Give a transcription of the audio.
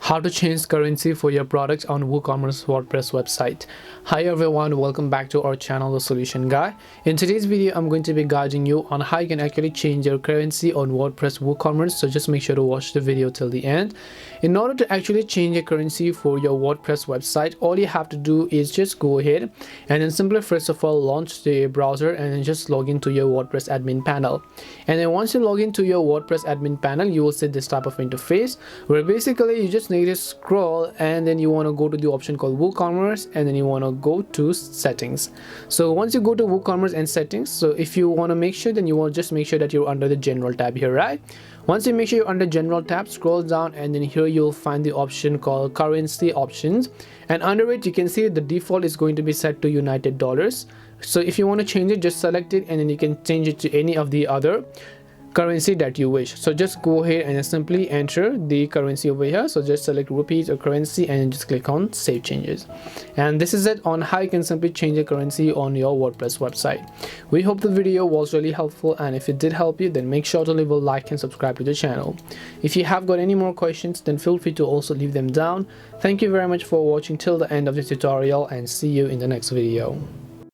How to change currency for your products on WooCommerce WordPress website. Hi everyone, welcome back to our channel, The Solution Guy. In today's video, I'm going to be guiding you on how you can actually change your currency on WordPress WooCommerce, so just make sure to watch the video till the end. In order to actually change your currency for your WordPress website, all you have to do is just go ahead and then simply first of all launch the browser and then just log into your WordPress admin panel. And then once you log into your WordPress admin panel, you will see this type of interface where basically you just need to scroll and then you want to go to the option called WooCommerce and then you want to go to settings. So once you go to WooCommerce and settings, so if you want to make sure, then you want to just make sure that you're under the general tab here, right? Once you make sure you're under general tab, scroll down and then here you'll find the option called currency options, and under it you can see the default is going to be set to United Dollars. So if you want to change it, just select it and then you can change it to any of the other currency that you wish. So just go ahead and simply enter the currency over here. So just select rupees or currency and just click on save changes. And this is it on how you can simply change the currency on your WordPress website. We hope the video was really helpful, and if it did help you, then make sure to leave a like and subscribe to the channel. If you have got any more questions, then feel free to also leave them down. Thank you very much for watching till the end of the tutorial, and see you in the next video.